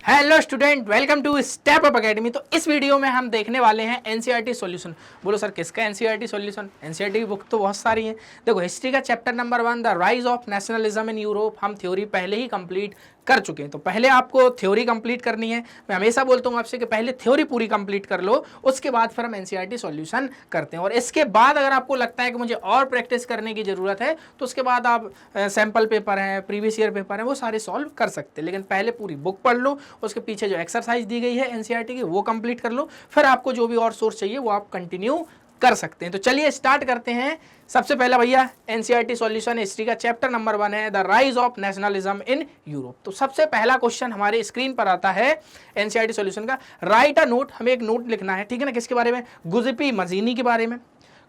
Hello student, welcome to Step Up Academy. तो इस video में हम देखने वाले हैं एनसीईआरटी सॉल्यूशन। बोलो सर किसका एनसीईआरटी सॉल्यूशन? एनसीईआरटी की बुक तो बहुत सारी हैं। देखो हिस्ट्री का chapter number 1 the rise of nationalism in Europe हम थ्योरी पहले ही कंप्लीट कर चुके हैं। तो पहले आपको थ्योरी कंप्लीट करनी है। मैं हमेशा बोलता हूँ आपसे कि पहले थ्योरी पूरी कंप्लीट कर लो, उसके बाद फिर हम एनसीईआरटी सॉल्यूशन करते हैं। और इसके बाद अगर आपको लगता है कि मुझे और प्रैक्टिस करने की जरूरत है तो उसके बाद आप सैम्पल पेपर हैं, प्रीवियस ईयर पेपर हैं, वो सारे सॉल्व कर सकते हैं। लेकिन पहले पूरी बुक पढ़ लो, उसके पीछे जो एक्सरसाइज दी गई है एनसीईआरटी की वो कंप्लीट कर लो, फिर आपको जो भी और सोर्स चाहिए वो आप कंटिन्यू कर सकते हैं। तो चलिए स्टार्ट करते हैं। सबसे पहला भैया एनसीईआरटी सॉल्यूशन हिस्ट्री का चैप्टर नंबर 1 है the rise of nationalism in Europe. तो सबसे पहला क्वेश्चन हमारे स्क्रीन पर आता है एनसीईआरटी सॉल्यूशन का। राइट अ नोट, हमें एक नोट लिखना है, ठीक है ना। किसके बारे में? गुजिपी मजीनी के बारे में,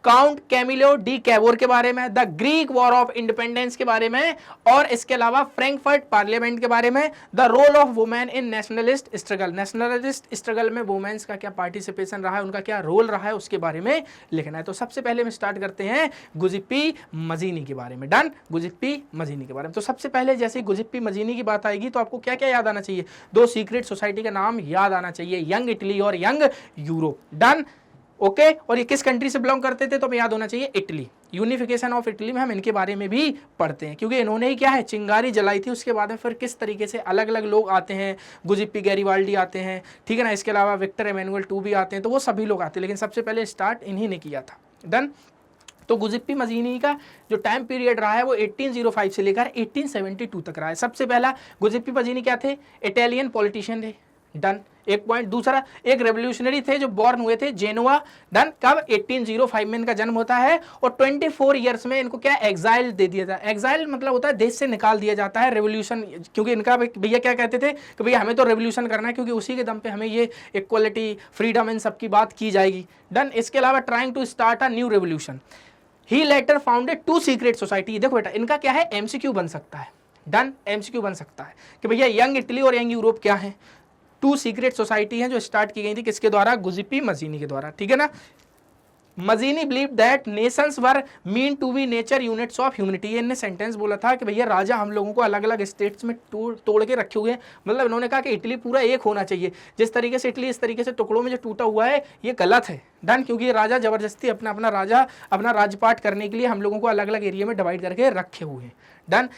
काउंट कैमिलो डी कैवोर के बारे में, the Greek war of independence के बारे में, और इसके अलावा फ्रैंकफर्ट पार्लियामेंट के बारे में, the role of women in nationalist struggle. Nationalist struggle में वुमेन्स का क्या पार्टिसिपेशन रहा है, उनका क्या रोल रहा है, उसके बारे में लिखना है। तो सबसे पहले हम स्टार्ट करते हैं गुजिप्पी मजीनी के बारे में। डन, गुजिप्पी मजीनी के बारे में। तो सबसे पहले जैसे ही गुजिप्पी मजीनी की बात आएगी तो आपको क्या क्या याद आना चाहिए? दो सीक्रेट सोसाइटी का नाम याद आना चाहिए, यंग इटली और यंग यूरोप। Done, okay. और ये किस कंट्री से बिलोंग करते थे? तो हमें याद होना चाहिए इटली। यूनिफिकेशन ऑफ इटली में हम इनके बारे में भी पढ़ते हैं, क्योंकि इन्होंने ही क्या है चिंगारी जलाई थी। उसके बाद में फिर किस तरीके से अलग अलग लोग आते हैं, गुजिप्पी गैरिबाल्डी आते हैं, ठीक है ना। इसके अलावा विक्टर एमेनुअल टू भी आते हैं, तो वो सभी लोग आते हैं, लेकिन सबसे पहले स्टार्ट इन्हीं ने किया था। डन। तो गुजिप्पी मजीनी का जो टाइम पीरियड रहा है वो 1805 से लेकर 1872 तक रहा है। सबसे पहला गुजिप्पी मजीनी क्या थे? इटालियन पॉलिटिशियन थे। डन, एक पॉइंट। दूसरा, एक रेवोल्यूशनरी थे जो बॉर्न हुए थे जेनोवा। डन, कब? 1805 में इनका जन्म होता है, और 24 ईयर्स में इनको क्या एग्जाइल दे दिया था। एग्जाइल मतलब होता है देश से निकाल दिया जाता है। रेवोल्यूशन, क्योंकि इनका भैया क्या कहते थे कि भैया हमें तो रेवोल्यूशन करना है, क्योंकि उसी के दम पे हमें ये इक्वलिटी, फ्रीडम, इन सब की बात की जाएगी। डन। इसके अलावा trying to start a new revolution. He later founded 2 secret society. देखो बेटा, इनका क्या है, एमसीक्यू बन सकता है। डन, एमसीक्यू बन सकता है कि भैया यंग इटली और यंग यूरोप क्या है। 2 सीक्रेट सोसाइटी हैं जो स्टार्ट की गई थी, किसके द्वारा? गुजिप्पी मजीनी के द्वारा, ठीक है ना। Mazzini believe that nations were mean to be nature units of humanity. इन्होंने सेंटेंस बोला था कि भैया राजा हम लोगों को अलग अलग स्टेट्स में तोड़ के रखे हुए हैं। मतलब इन्होंने कहा कि इटली पूरा एक होना चाहिए। जिस तरीके से इटली इस तरीके से टुकड़ों में जो टूटा हुआ है ये गलत है। डन, क्योंकि ये राजा जबरदस्ती अपना राजपाट करने के लिए हम लोगों को अलग अलग एरिया में डिवाइड करके रखे हुए हैं। Done.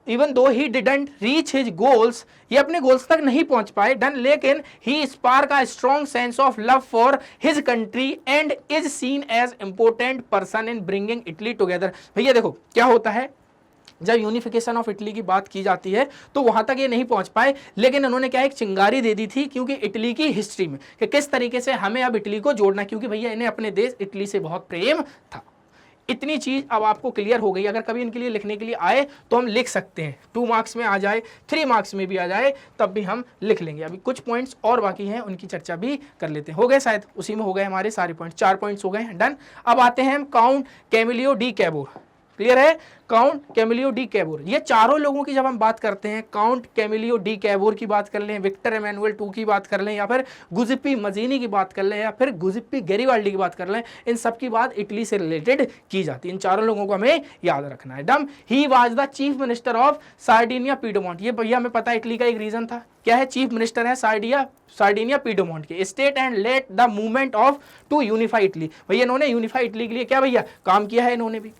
Even though he didn't reach his goals, ये अपने गोल्स तक नहीं पहुंच पाए। डन, लेकिन he spark a strong sense of love for his country and is seen as important person in bringing Italy together. भैया देखो क्या होता है, जब यूनिफिकेशन ऑफ इटली की बात की जाती है तो वहां तक ये नहीं पहुंच पाए, लेकिन उन्होंने क्या एक चिंगारी दे दी थी, क्योंकि इटली की हिस्ट्री में कि किस तरीके से हमें अब इटली को जोड़ना, क्योंकि भैया इन्हें अपने देश इटली से बहुत प्रेम था। इतनी चीज अब आपको क्लियर हो गई। अगर कभी इनके लिए लिखने के लिए आए तो हम लिख सकते हैं, 2 मार्क्स में आ जाए, 3 मार्क्स में भी आ जाए, तब भी हम लिख लेंगे। अभी कुछ पॉइंट्स और बाकी हैं, उनकी चर्चा भी कर लेते हैं। हो गए शायद, उसी में हो गए हमारे सारे पॉइंट्स, 4 पॉइंट्स हो गए। डन। अब आते हैं हम count Camillo D Cavour. Clear है? काउंट कैमिलियो डी कैवोर, ये चारों लोगों की जब हम बात करते हैं, काउंट कैमिलियो डी कैवोर की बात कर लें, विक्टर एमेनुअल टू की बात कर लें, या फिर गुजिप्पी मजीनी की बात कर लें, या फिर गुजिप्पी गैरिबाल्डी की बात कर लें, इन सब की बात इटली से रिलेटेड की जाती है। इन चारों लोगों को हमें याद रखना है। Done. He was the chief minister of Sardinia Piedmont. ये भैया हमें पता है इटली का एक रीजन था, क्या है? चीफ मिनिस्टर है सार्डिनिया पीडोमोंट के। State and led the movement of to unify Italy. भैया इन्होंने यूनिफाई इटली के लिए क्या भैया काम किया है इन्होंने भी।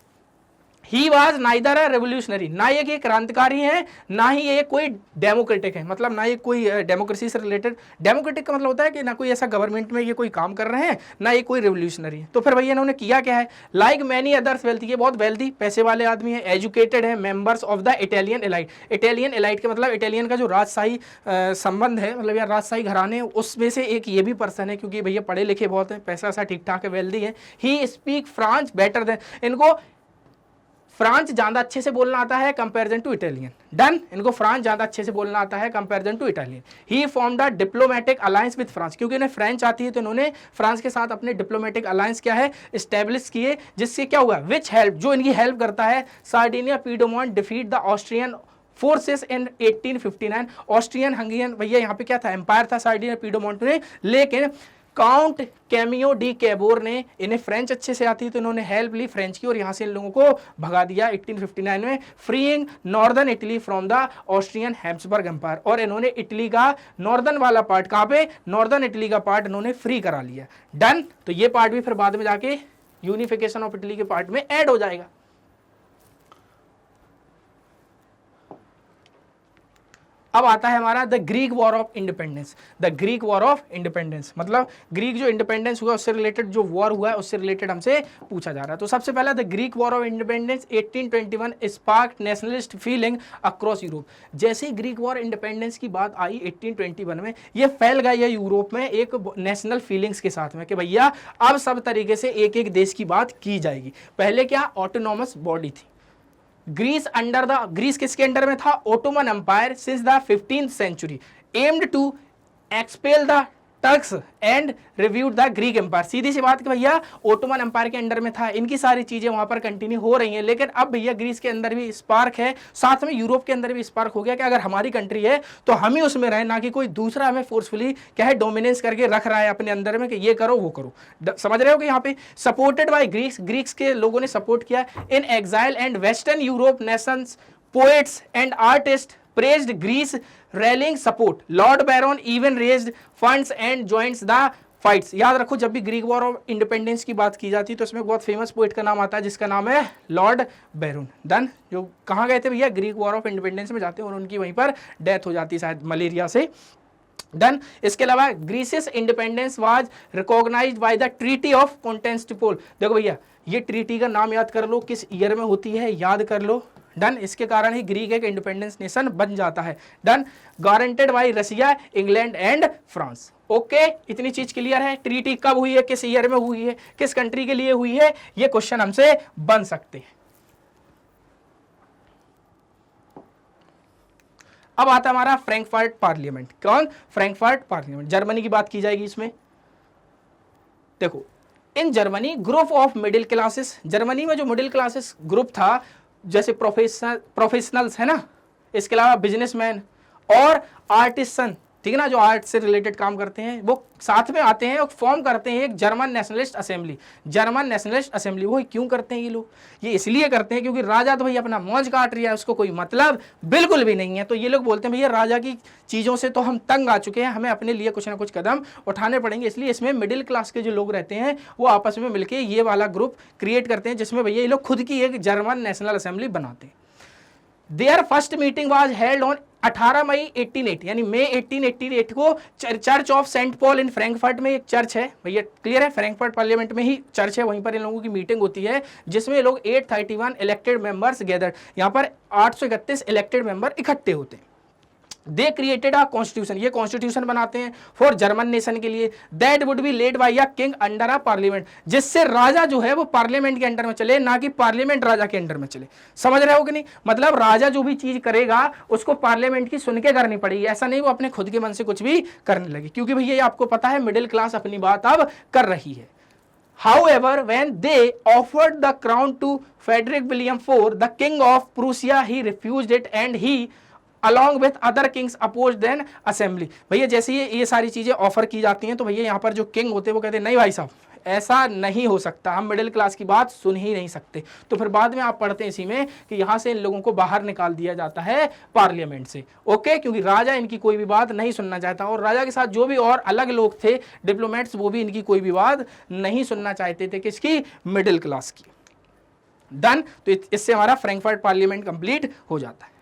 He was neither a revolutionary, ना ये क्रांतिकारी है, ना ही ये कोई डेमोक्रेटिक है, मतलब ना ये कोई डेमोक्रेसी से रिलेटेड। डेमोक्रेटिक का मतलब होता है कि ना कोई ऐसा गवर्नमेंट में ये कोई काम कर रहे हैं, ना ये कोई रेवोल्यूशनरी है। तो फिर भैया इन्होंने किया क्या है? लाइक मैनी अदर्स वेल्थी, ये बहुत वेल्थी पैसे वाले आदमी है, एजुकेटेड है, members of the Italian elite. Italian elite के मतलब इटालियन का जो राजशाही संबंध है, मतलब यार राजशाही घराने, उसमें से एक ये भी पर्सन है, क्योंकि भैया पढ़े लिखे बहुत है, पैसा सा ठीक ठाक है, वेल्दी है। He speak French better than, इनको फ्रांस ज्यादा अच्छे से बोलना आता है कंपैरिजन टू इटालियन। डन, इनको फ्रांस ज्यादा अच्छे से बोलना आता है comparison to Italian. He formed a diplomatic alliance with France, क्योंकि इन्हें फ्रेंच आती है तो इन्होंने फ्रांस के साथ अपने डिप्लोमेटिक अलायंस क्या है एस्टेब्लिश किए, जिससे क्या हुआ? विच हेल्प, जो इनकी हेल्प करता है Sardinia Piedmont defeat the Austrian forces in 1859। Austrian Hungarian, भैया यहाँ पे क्या था? एम्पायर था सार्डिनिया पीडोमोंट में, लेकिन काउंट कैमियो डी कैबोर ने, इन्हें फ्रेंच अच्छे से आती है तो इन्होंने हेल्प ली फ्रेंच की और यहाँ से इन लोगों को भगा दिया 1859 में, freeing northern Italy from the Austrian Habsburg empire. और इन्होंने इटली का नॉर्दर्न वाला पार्ट, कहाँ पे, नॉर्दर्न इटली का पार्ट इन्होंने फ्री करा लिया। डन। तो ये पार्ट भी फिर बाद में जाके यूनिफिकेशन ऑफ इटली के पार्ट में ऐड हो जाएगा। अब आता है हमारा the Greek war of independence. The Greek war of independence मतलब ग्रीक जो इंडिपेंडेंस हुआ उससे रिलेटेड जो वॉर हुआ है उससे रिलेटेड हमसे पूछा जा रहा है। तो सबसे पहला the Greek war of independence 1821 spark nationalist feeling across Europe. जैसे ही ग्रीक वॉर इंडिपेंडेंस की बात आई 1821 में, ये फैल गई है यूरोप में एक नेशनल फीलिंग्स के साथ में कि भैया अब सब तरीके से एक एक देश की बात की जाएगी। पहले क्या ऑटोनॉमस बॉडी थी। ग्रीस किसके अंडर में था, Ottoman empire since the 15th century aimed to expel the Turks and reviewed the Greek empire. सीधी सी बात कि भैया ओटोमन एम्पायर के अंडर में था, इनकी सारी चीजें वहां पर कंटिन्यू हो रही हैं, लेकिन अब भैया ग्रीस के अंदर भी स्पार्क है, साथ में यूरोप के अंदर भी स्पार्क हो गया कि अगर हमारी कंट्री है तो हम ही उसमें रहे, ना कि कोई दूसरा हमें फोर्सफुली क्या है डोमिनेंस करके रख रहा है अपने अंदर में कि ये करो वो करो। समझ रहे हो कि यहाँ पे सपोर्टेड बाय ग्रीक्स के लोगों ने सपोर्ट किया। इन exile and western Europe Nations poets and artist praised Greece rallying support. Lord Byron even raised funds and joins the fights. याद रखो जब भी ग्रीक वॉर ऑफ इंडिपेंडेंस की बात की जाती है तो इसमें बहुत फेमस पोएट का नाम आता है जिसका नाम है लॉर्ड बैरून। डन। जो कहाँ गए थे भैया, ग्रीक वॉर ऑफ इंडिपेंडेंस में जाते हैं और उनकी वहीं पर डेथ हो जाती है शायद मलेरिया से। डन। इसके अलावा Greece's independence was recognised by the treaty of Constantinople. देखो भैया ये ट्रीटी का नाम याद कर लो, किस ईयर में होती है याद कर लो। डन। इसके कारण ही ग्रीक एक इंडिपेंडेंस नेशन बन जाता है। Done. Guaranteed bye Russia, England and France. Okay, इतनी चीज क्लियर है। ट्रीटी कब हुई है, किस ईयर में हुई है, किस कंट्री के लिए हुई है, ये क्वेश्चन हमसे बन सकते हैं। अब आता हमारा फ्रैंकफर्ट पार्लियामेंट। कौन, फ्रैंकफर्ट पार्लियामेंट। जर्मनी की बात की जाएगी इसमें। देखो in Germany group of middle classes, Germany में जो मिडिल क्लासेस ग्रुप था जैसे प्रोफेशनल्स है ना, इसके अलावा बिजनेसमैन और आर्टिसन, ठीक है ना, जो आर्ट से रिलेटेड काम करते हैं वो साथ में आते हैं और फॉर्म करते हैं एक German nationalist assembly. German nationalist assembly वो क्यों करते हैं ये लोग, ये इसलिए करते हैं क्योंकि राजा तो भैया अपना मौज काट रहा है, उसको कोई मतलब बिल्कुल भी नहीं है। तो ये लोग बोलते हैं भैया राजा की चीज़ों से तो हम तंग आ चुके हैं, हमें अपने लिए कुछ ना कुछ कदम उठाने पड़ेंगे। इसलिए इसमें मिडिल क्लास के जो लोग रहते हैं वो आपस में मिलकर ये वाला ग्रुप क्रिएट करते हैं जिसमें भैया ये लोग खुद की एक जर्मन नेशनल असेंबली बनाते हैं। Their first meeting was held on 18 May 1880 यानी मई 1888 को church of Saint Paul in Frankfurt में एक चर्च है भैया, क्लियर है, फ्रैंकफर्ट पार्लियामेंट में ही चर्च है, वहीं पर इन लोगों की मीटिंग होती है जिसमें लोग 831 इलेक्टेड मेंबर्स गैदर्ड, यहाँ पर 831 इलेक्टेड मेंबर इकट्ठे होते हैं। दे क्रिएटेड अ कॉन्स्टिट्यूशन, ये कॉन्स्टिट्यूशन बनाते हैं फॉर जर्मन नेशन के लिए, that would be led by a king under a parliament, जिससे राजा जो है वो पार्लियामेंट के अंडर में चले, ना कि पार्लियामेंट राजा के अंडर में चले। समझ रहे हो कि नहीं, मतलब राजा जो भी चीज करेगा उसको पार्लियामेंट की सुन के करनी पड़ेगी, ऐसा नहीं वो अपने खुद के मन से कुछ भी करने लगे, क्योंकि भैया ये आपको पता है मिडिल क्लास अपनी बात अब कर रही है। However, when they offered the crown to Frederick William IV, the king of Prussia, he refused it and he along with other kings opposed then assembly। भैया जैसे ये सारी चीजें ऑफर की जाती हैं तो भैया यहाँ पर जो किंग होते हैं वो कहते हैं नहीं भाई साहब ऐसा नहीं हो सकता, हम मिडिल क्लास की बात सुन ही नहीं सकते। तो फिर बाद में आप पढ़ते हैं इसी में कि यहाँ से इन लोगों को बाहर निकाल दिया जाता है पार्लियामेंट से। ओके, क्योंकि राजा इनकी कोई भी बात नहीं सुनना चाहता और राजा के साथ जो भी और अलग लोग थे डिप्लोमेट्स वो भी इनकी कोई भी बात नहीं सुनना चाहते थे, किसकी, मिडिल क्लास की। डन। तो इससे हमारा फ्रैंकफर्ट पार्लियामेंट कंप्लीट हो जाता है।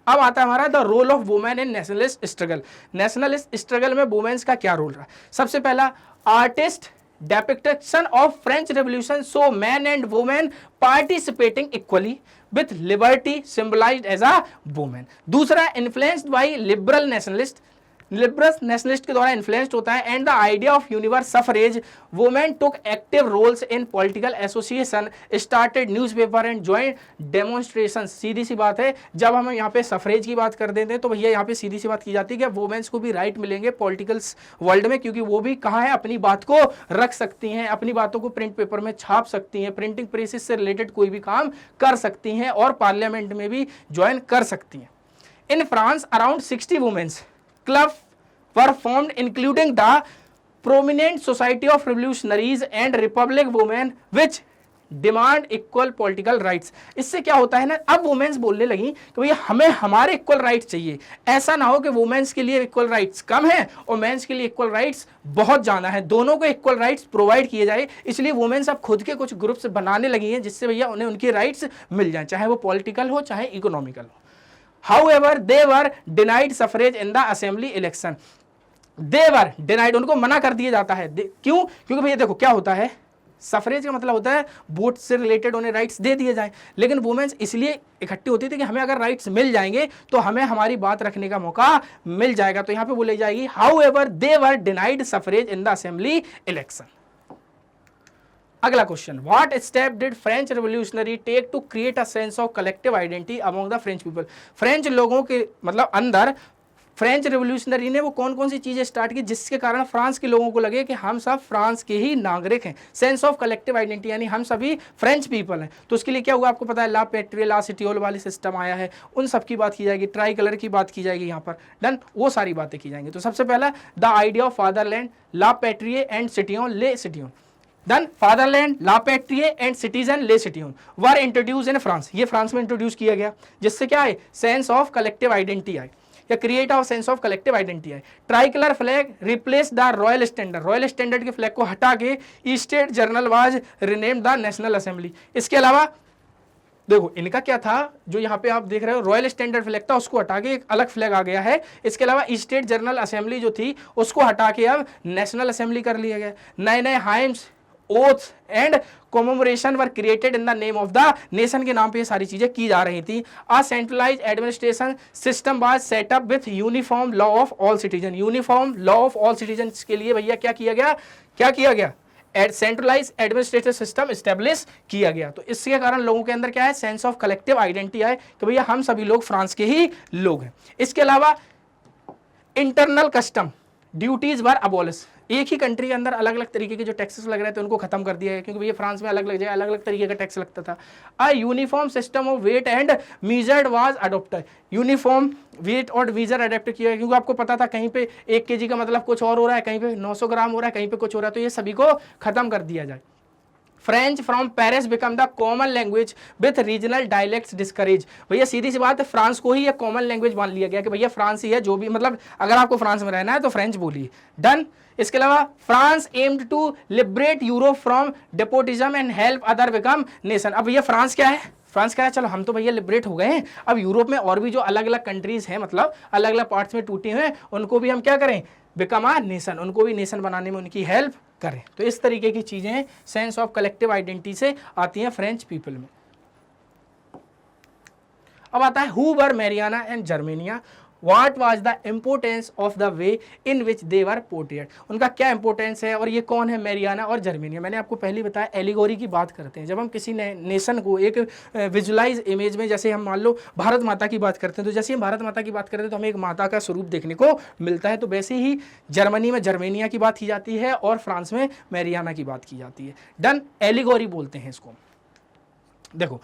अब आता है हमारा the role of women in nationalist struggle. Nationalist struggle में वुमेन्स का क्या रोल रहा? सबसे पहला artist depiction of French Revolution show men and women participating equally with liberty symbolized as a woman। दूसरा influenced by liberal nationalist, liberal nationalist के द्वारा influenced होता है and the idea of universe suffrage, women took active roles in political association, started newspaper and joint demonstration. सीधी सी बात है, जब हम यहाँ पे सफरेज की बात कर देते हैं तो भैया यहाँ पे सीधी सी बात की जाती है कि वुमेन्स को भी राइट मिलेंगे पॉलिटिकल्स वर्ल्ड में, क्योंकि वो भी कहाँ है अपनी बात को रख सकती हैं, अपनी बातों को प्रिंट पेपर में छाप सकती हैं, प्रिंटिंग प्रेसेस से रिलेटेड कोई भी काम कर सकती हैं और पार्लियामेंट में भी ज्वाइन कर सकती हैं। In France around 60 women's club were formed including the prominent society of revolutionaries and republic women which demand equal political rights. इससे क्या होता है ना, अब वुमेन्स बोलने लगी कि भैया हमें हमारे इक्वल राइट्स चाहिए। ऐसा ना हो कि वुमेन्स के लिए इक्वल राइट्स कम है और मेंस के लिए इक्वल राइट्स बहुत ज्यादा है, दोनों को इक्वल राइट्स प्रोवाइड किए जाए। इसलिए वुमेन्स अब खुद के कुछ ग्रुप्स बनाने लगी हैं जिससे भैया उन्हें उनकी राइट्स मिल जाए, चाहे वो पॉलिटिकल हो चाहे इकोनॉमिकल हो। However, they were denied suffrage in the assembly election. They were denied, उनको मना कर दिया जाता है। क्यों? क्योंकि भैया देखो क्या होता है, सफरेज का मतलब होता है वोट से रिलेटेड उन्हें राइट्स दे दिए जाएं, लेकिन वुमेन्स इसलिए इकट्ठी होती थी कि हमें अगर राइट्स मिल जाएंगे तो हमें हमारी बात रखने का मौका मिल जाएगा। तो यहां पे बोली जाएगी however they were denied suffrage in the assembly election. अगला question, what step did French revolutionary take to create a sense of collective identity among the French people. French लोगों के मतलब अंदर फ्रेंच रिवोल्यूशनरी ने वो कौन कौन सी चीजें स्टार्ट की जिसके कारण फ्रांस के लोगों को लगे कि हम सब फ्रांस के ही नागरिक हैं। सेंस ऑफ कलेक्टिव आइडेंटिटी यानी हम सभी फ्रेंच पीपल हैं। तो उसके लिए क्या हुआ आपको पता है, ला पेट्रिए ला सिटियोल वाली सिस्टम आया है, उन सब की बात की जाएगी, ट्राई कलर की बात की जाएगी यहाँ पर, डन, वो सारी बातें की जाएंगी। तो सबसे पहला the idea of fatherland, la patrie and citoyen le citoyen, then fatherland, la patrie and citizen le citoyen were introduce in France. ये फ्रांस में इंट्रोड्यूस किया गया जिससे क्या है, सेंस ऑफ कलेक्टिव आइडेंटिटी आई या create of sense of collective identity है। Tricolour flag replace the royal standard, royal standard के फ्लैग को हटा के state general was renamed the national assembly. इसके अलावा देखो इनका क्या था, जो यहाँ पे आप देख रहे हो रॉयल स्टैंडर्ड फ्लैग था उसको हटा के एक अलग फ्लैग आ गया है। इसके अलावा स्टेट जर्नल असेंबली जो थी उसको हटा के अब नेशनल असेंबली कर लिया गया। नए नए hymns, oaths and commemoration were created in the name of the nation के नाम पे ये सारी चीजें की जा रही थी। A centralised administration system was set up with uniform law of all citizen. Uniform law of all citizen के लिए भैया क्या किया गया, सेंट्रलाइज एडमिनिस्ट्रेटिव सिस्टम स्टेब्लिश किया गया। तो इसके कारण लोगों के अंदर क्या है, सेंस ऑफ कलेक्टिव आइडेंटिटी है कि भैया हम सभी लोग फ्रांस के ही लोग हैं। इसके अलावा इंटरनल कस्टम ड्यूटीज वर अबॉलिश, एक ही कंट्री के अंदर अलग अलग तरीके के जो टैक्सेस लग रहे थे उनको खत्म कर दिया गया, क्योंकि भैया फ्रांस में अलग अलग जगह अलग अलग तरीके का टैक्स लगता था। A uniform system of weight and measured was adopted, uniform weight और मीजर अडेप्ट किया गया, क्योंकि आपको पता था कहीं पे 1 kg का मतलब कुछ और हो रहा है, कहीं पे 900 ग्राम हो रहा है, कहीं पे कुछ हो रहा है, तो ये सभी को खत्म कर दिया जाए। French from Paris become the common language with regional dialects discourage. भैया सीधी सी बात है, फ्रांस को ही एक कॉमन लैंग्वेज मान लिया गया कि भैया फ्रांस ही है, जो भी मतलब अगर आपको फ्रांस में रहना है तो फ्रेंच बोलिए, डन। इसके अलावा France aimed to liberate Europe from despotism and help other become nation. अब भैया फ्रांस क्या है, फ्रांस क्या है, चलो हम तो भैया लिबरेट हो गए हैं, अब यूरोप में और भी जो अलग अलग कंट्रीज हैं, मतलब अलग अलग पार्ट्स में टूटे हुए हैं, उनको भी हम क्या करें, बिकम अ नेशन, उनको भी नेशन बनाने में उनकी हेल्प करें। तो इस तरीके की चीजें सेंस ऑफ कलेक्टिव आइडेंटिटी से आती हैं फ्रेंच पीपल में। अब आता है who were Mariana and Germania, what was the importance of the way in which they were portrayed. उनका क्या इंपॉर्टेंस है और ये कौन है मैरियाना और जर्मेनिया। मैंने आपको पहले बताया एलिगोरी की बात करते हैं, जब हम किसी नेशन को एक विजुअलाइज इमेज में, जैसे हम मान लो भारत माता की बात करते हैं, तो जैसे हम भारत माता की बात करते हैं तो हमें एक माता का स्वरूप देखने को मिलता है, तो वैसे ही जर्मनी में जर्मेनिया की बात की जाती है और फ्रांस में मैरियाना की बात की जाती है, डन। एलिगोरी बोलते हैं इसको। देखो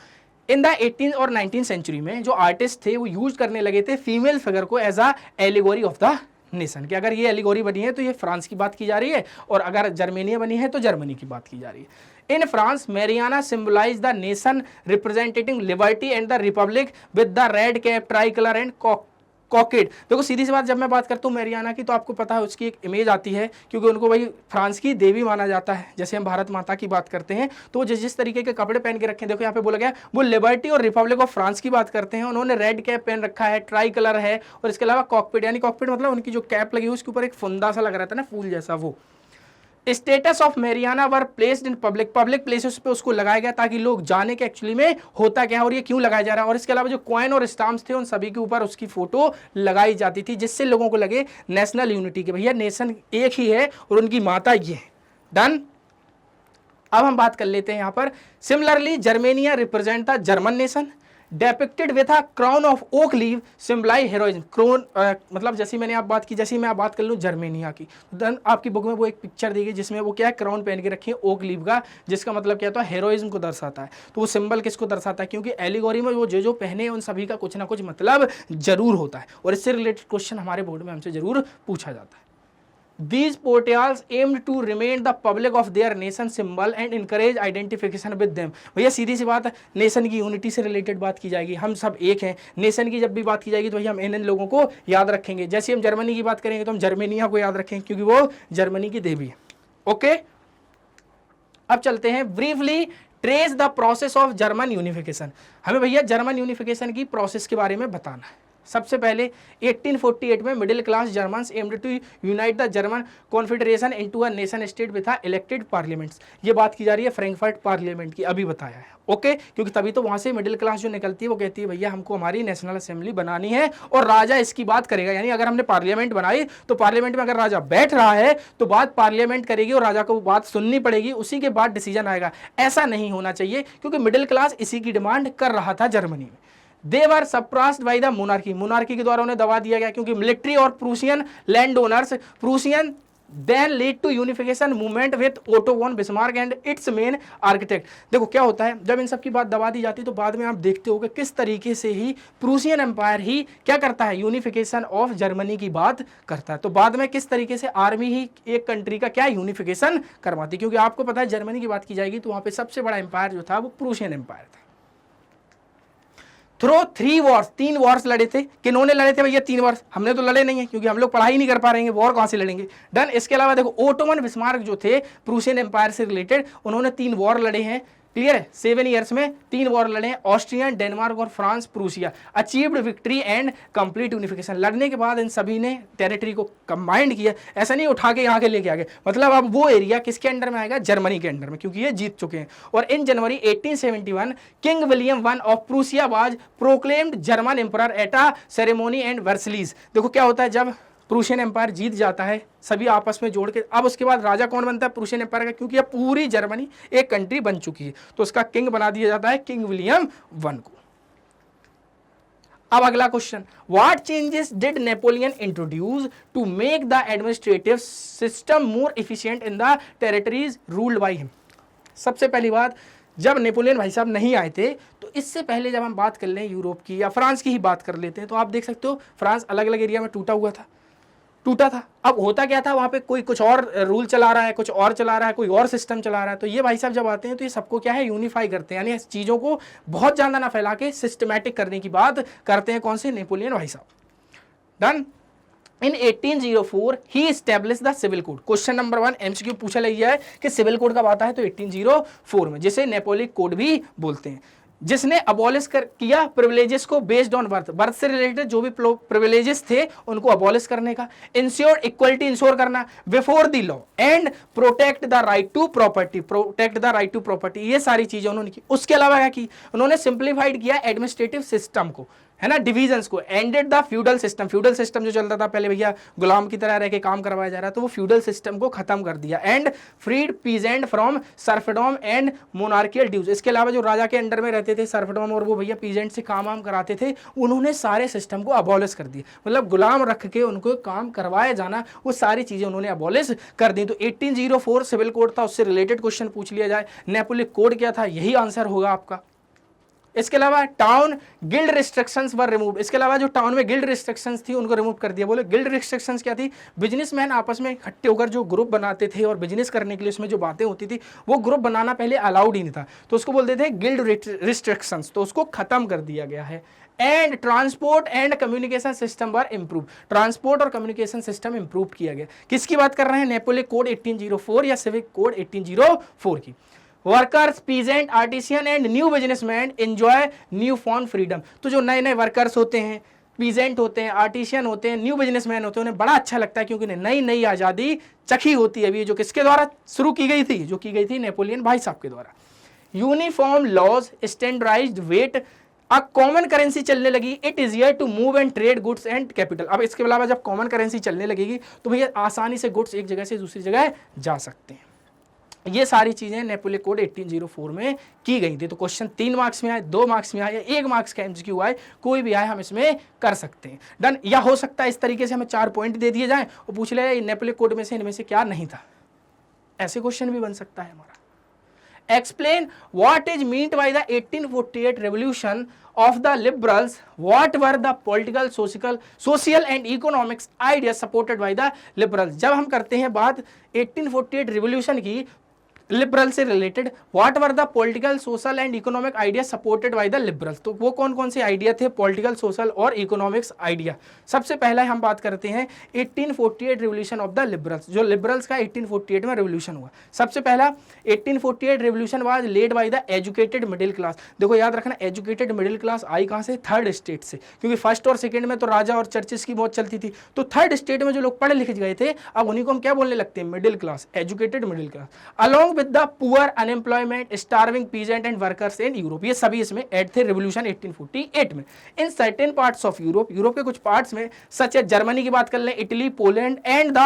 इन द 18th और 19th सेंचुरी में जो आर्टिस्ट थे वो यूज करने लगे थे फीमेल फिगर को as a allegory of the nation, कि अगर ये एलिगोरी बनी है तो ये फ्रांस की बात की जा रही है, और अगर जर्मेनिया बनी है तो जर्मनी की बात की जा रही है। In France Marianne symbolise the nation representing liberty and the republic with the red cap, tricolour and cockade. देखो सीधी सी बात, जब मैं बात करता हूँ मैरियाना की तो आपको पता है उसकी एक इमेज आती है, क्योंकि उनको भाई फ्रांस की देवी माना जाता है। जैसे हम भारत माता की बात करते हैं तो जिस जिस तरीके के कपड़े पहन के रखे हैं, देखो यहाँ पे बोला गया वो लिबर्टी और रिपब्लिक ऑफ फ्रांस की बात करते हैं। उन्होंने रेड कैप पहन रखा है, ट्राई कलर है, और इसके अलावा कॉकपिट, यानी कॉकपिट मतलब उनकी जो कैप लगी हुई उसके ऊपर एक फुंदा सा लग रहा था ना, फूल जैसा, वो। Status of Mariana were placed in public places पे उसको लगाया गया ताकि लोग जाने के एक्चुअली में होता क्या है और ये क्यों लगाया जा रहा है। और इसके अलावा जो कॉइन और स्टाम्प्स थे उन सभी के ऊपर उसकी फोटो लगाई जाती थी, जिससे लोगों को लगे नेशनल यूनिटी के, भैया नेशन एक ही है और उनकी माता ये है, डन। अब हम बात कर लेते हैं यहाँ पर, similarly Germania represent the German nation depicted with a crown of oak leave symbolise heroism. Crown मतलब जैसी मैंने आप बात की, जैसी मैं आप बात कर लूँ जर्मेनिया की, देन आपकी बुक में वो एक पिक्चर दी गई जिसमें वो क्या है, क्राउन पहन के रखी है ओक लीव का, जिसका मतलब क्या होता है, हेरोइज्म को दर्शाता है। तो वो सिंबल किसको दर्शाता है, क्योंकि एलिगोरी में वो जो पहने उन सभी का कुछ ना कुछ मतलब जरूर होता है, और इससे रिलेटेड क्वेश्चन हमारे बोर्ड में हमसे जरूर पूछा जाता है। These portals aimed to remind the public of their nation symbol and encourage identification with them। भैया सीधी सी बात है, नेशन की यूनिटी से रिलेटेड बात की जाएगी, हम सब एक हैं। नेशन की जब भी बात की जाएगी तो भैया हम इन लोगों को याद रखेंगे। जैसे हम जर्मनी की बात करेंगे तो हम जर्मेनिया को याद रखेंगे क्योंकि वो जर्मनी की देवी है। ओके, अब चलते हैं briefly trace the process of German unification. हमें भैया जर्मन यूनिफिकेशन की प्रोसेस के बारे में बताना है। सबसे पहले 1848 में middle class Germans aimed to unite the German confederation into a nation state with elected parliaments. ये बात की जा रही है फ्रैंकफर्ट पार्लियामेंट की, अभी बताया है। ओके, क्योंकि तभी तो वहां से मिडिल क्लास जो निकलती है वो कहती है भैया हमको हमारी नेशनल असेंबली बनानी है और राजा इसकी बात करेगा। यानी अगर हमने पार्लियामेंट बनाई तो पार्लियामेंट में अगर राजा बैठ रहा है तो बात पार्लियामेंट करेगी और राजा को बात सुननी पड़ेगी, उसी के बाद डिसीजन आएगा। ऐसा नहीं होना चाहिए क्योंकि मिडिल क्लास इसी की डिमांड कर रहा था जर्मनी में। They were suppressed by the monarchy, monarchy के द्वारा उन्हें दबा दिया गया क्योंकि मिलिट्री और Prussian land owners, Prussian then lead to unification movement with Otto von Bismarck and its main architect। देखो क्या होता है, जब इन सब की बात दबा दी जाती है तो बाद में आप देखते हो कि किस तरीके से ही प्रूसियन एम्पायर ही क्या करता है, यूनिफिकेशन ऑफ जर्मनी की बात करता है। तो बाद में किस तरीके से आर्मी ही एक कंट्री का क्या यूनिफिकेशन करवाती, क्योंकि आपको पता है जर्मनी की बात की जाएगी तो वहां पे सबसे बड़ा एम्पायर जो था वो प्रूसियन एम्पायर था। थ्रो 3 वॉर्स, 3 वॉर्स लड़े थे। किन्होंने लड़े थे भैया 3 वॉर्स? हमने तो लड़े नहीं है क्योंकि हम लोग पढ़ाई नहीं कर पा रहे हैं, वॉर कहां से लड़ेंगे। डन। इसके अलावा देखो ओटो वन बिस्मार्क जो थे प्रूसियन एम्पायर से रिलेटेड, उन्होंने 3 वॉर लड़े हैं। क्लियर है, 7 ईयर्स में 3 वॉर लड़े हैं। ऑस्ट्रियन, डेनमार्क और France, Prussia. Achieved victory and complete unification. लड़ने के बाद इन सभी ने टेरिटरी को कंबाइंड किया, ऐसा नहीं उठा के यहाँ के लेके आ गए। मतलब अब वो एरिया किसके अंडर में आएगा, जर्मनी के अंडर में, क्योंकि ये जीत चुके हैं। और in January 1871 king William one of Prussia was proclaimed German emperor at a ceremony and Versailles. देखो क्या होता है, जब प्रूशियन एम्पायर जीत जाता है सभी आपस में जोड़ के, अब उसके बाद राजा कौन बनता है प्रूशियन एम्पायर का, क्योंकि अब पूरी जर्मनी एक कंट्री बन चुकी है तो उसका किंग बना दिया जाता है किंग विलियम वन को। अब अगला question, what changes did Napoleon introduce to make the administrative system more efficient in the territories ruled by him. सबसे पहली बात, जब नेपोलियन भाई साहब नहीं आए थे तो इससे पहले जब हम बात कर लें यूरोप की या फ्रांस की ही बात कर लेते हैं तो आप देख सकते हो फ्रांस अलग अलग एरिया में टूटा था। अब होता क्या था, वहां पे कोई कुछ और रूल चला रहा है, कुछ और चला रहा है, कोई और सिस्टम चला रहा है। तो ये भाई साहब जब आते हैं तो ये सबको क्या है, यूनिफाई करते हैं, यानी चीजों को बहुत ज्यादा ना फैला के सिस्टमैटिक करने की बात करते हैं। कौन से, नेपोलियन भाई साहब। डन। इन 1804 ही establish the civil code. Question number 1 MCQ पूछा गया है कि सिविल कोड कब आता है, तो 1804 में, जिसे नेपोलियन कोड भी बोलते हैं, जिसने अबॉलिश किया प्रिविलेजेस को बेस्ड ऑन बर्थ से रिलेटेड जो भी प्रिविलेजेस थे उनको अबॉलिश करने का, इंश्योर इक्वलिटी, इंश्योर करना before the law and protect the right to property, ये सारी चीजें उन्होंने की। उसके अलावा क्या की, उन्होंने सिंप्लीफाइड किया एडमिनिस्ट्रेटिव सिस्टम को, है ना, डिविजन्स को, एंडेड द फ्यूडल सिस्टम जो चलता था पहले भैया गुलाम की तरह रह के काम करवाया जा रहा था, वो फ्यूडल सिस्टम को खत्म कर दिया। And freed peasant from serfdom and monarchial dues. इसके अलावा जो राजा के अंडर में रहते थे सर्फडॉम और वो भैया पीजेंट से काम कराते थे, उन्होंने सारे सिस्टम को अबॉलिश कर दिया। मतलब गुलाम रख के उनको काम करवाया जाना, वो सारी चीजें उन्होंने अबॉलिश कर दी। तो 1804 सिविल कोड था, उससे रिलेटेड क्वेश्चन पूछ लिया जाए, नेपोलियन कोड क्या था, यही आंसर होगा आपका। इसके अलावा टाउन गिल्ड रिस्ट्रिक्शंस वर रिमूव। इसके अलावा जो टाउन में गिल्ड रिस्ट्रिक्शंस थी उनको रिमूव कर दिया। बोले गिल्ड रिस्ट्रिक्शंस क्या थी, बिजनेसमैन आपस में इकट्ठे होकर जो ग्रुप बनाते थे और बिजनेस करने के लिए उसमें जो बातें होती थी वो ग्रुप बनाना पहले अलाउड ही नहीं था, तो उसको बोलते थे गिल्ड रिस्ट्रिक्शंस, तो उसको खत्म कर दिया गया है। And transport and communication system were improve. Transport और कम्युनिकेशन सिस्टम इंप्रूव किया गया। किसकी बात कर रहे हैं, नेपोलियन कोड 1804 या सिविक कोड 1804 की। Workers, peasant, artisan and new businessman enjoy new form freedom. तो जो नए नए वर्कर्स होते हैं, पीजेंट होते हैं, आर्टिशियन होते हैं, न्यू बिजनेसमैन होते हैं, उन्हें बड़ा अच्छा लगता है क्योंकि उन्हें नई नई आज़ादी चखी होती है। अभी जो किसके द्वारा शुरू की गई थी, जो की गई थी नेपोलियन भाई साहब के द्वारा। यूनिफॉर्म लॉज, स्टैंडर्डाइज्ड वेट, अब कॉमन करेंसी चलने लगी, it is easier to move and trade goods and capital. अब इसके अलावा जब कॉमन करेंसी चलने लगेगी तो भैया आसानी से गुड्स एक जगह से दूसरी जगह जा सकते हैं। ये सारी चीजें नेपोलियन कोड 1804 में की गई थी। तो क्वेश्चन 3 मार्क्स में आए, 2 मार्क्स में आए या 1 मार्क्स का एमसीक्यू आए, कोई भी आए हम इसमें कर सकते हैं। डन। या हो सकता है इस तरीके से हमें 4 पॉइंट दे दिए जाएं और पूछ ले नेपोलियन कोड में से इनमें से क्या नहीं था, ऐसे क्वेश्चन भी बन सकता है हमारा। Explain what is meant by the 1848 revolution of the liberals, what were the political, social and economics ideas supported by the liberals। जब हम करते हैं बात 1848 रिवोल्यूशन की लिबरल से related, what were the political social and economic idea supported by the liberals, तो वो कौन कौन से आइडिया थे पॉलिटिकल सोशल और इकोनॉमिक्स आइडिया। सबसे पहला हम बात करते हैं 1848 रिवोल्यूशन ऑफ द लिबरल्स, जो लिबरल्स का 1848 में रिवोल्यूशन हुआ। सबसे पहला 1848 revolution was led by the educated middle class. देखो याद रखना, एजुकेटेड मिडिल क्लास आई कहां से, थर्ड स्टेट से, क्योंकि फर्स्ट और सेकेंड में तो राजा और चर्चेस की बहुत चलती थी, तो थर्ड स्टेट में जो लोग पढ़े लिखे गए थे अब उन्हीं को हम क्या बोलने लगते हैं, middle class, educated middle class, along with the poor, unemployment, starving peasant and workers in Europe। ये सभी इसमें ऐड थे रिवोल्यूशन 1848 में। In certain parts of Europe, Europe के कुछ पार्ट्स में, सच एज जर्मनी की बात कर लें, Italy, Poland and the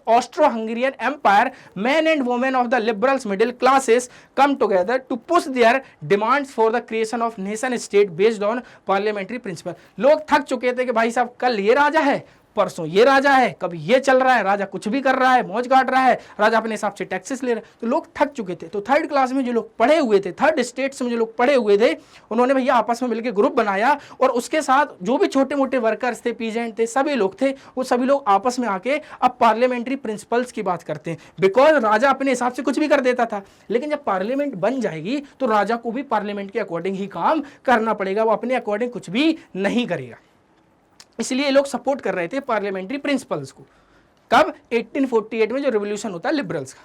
Austro Hungarian empire, man and women of the liberals middle classes come together to push their demands for the creation of nation state based on parliamentary principle. लोग थक चुके थे कि भाई साहब कल ये राजा है, परसों ये राजा है, कभी ये चल रहा है, राजा कुछ भी कर रहा है, मौज काट रहा है, राजा अपने हिसाब से टैक्सेस ले रहा है, तो लोग थक चुके थे। तो थर्ड क्लास में जो लोग पढ़े हुए थे, थर्ड स्टेट्स में जो लोग पढ़े हुए थे, उन्होंने भैया आपस में मिलकर ग्रुप बनाया और उसके साथ जो भी छोटे मोटे वर्कर्स थे, पीजेंट थे, सभी लोग थे, वो सभी लोग आपस में आके अब पार्लियामेंट्री प्रिंसिपल्स की बात करते हैं। बिकॉज राजा अपने हिसाब से कुछ भी कर देता था, लेकिन जब पार्लियामेंट बन जाएगी तो राजा को भी पार्लियामेंट के अकॉर्डिंग ही काम करना पड़ेगा, वो अपने अकॉर्डिंग कुछ भी नहीं करेगा। इसलिए ये लोग सपोर्ट कर रहे थे पार्लियामेंट्री प्रिंसिपल्स को। कब? 1848 में जो रिवोल्यूशन होता है लिबरल्स का।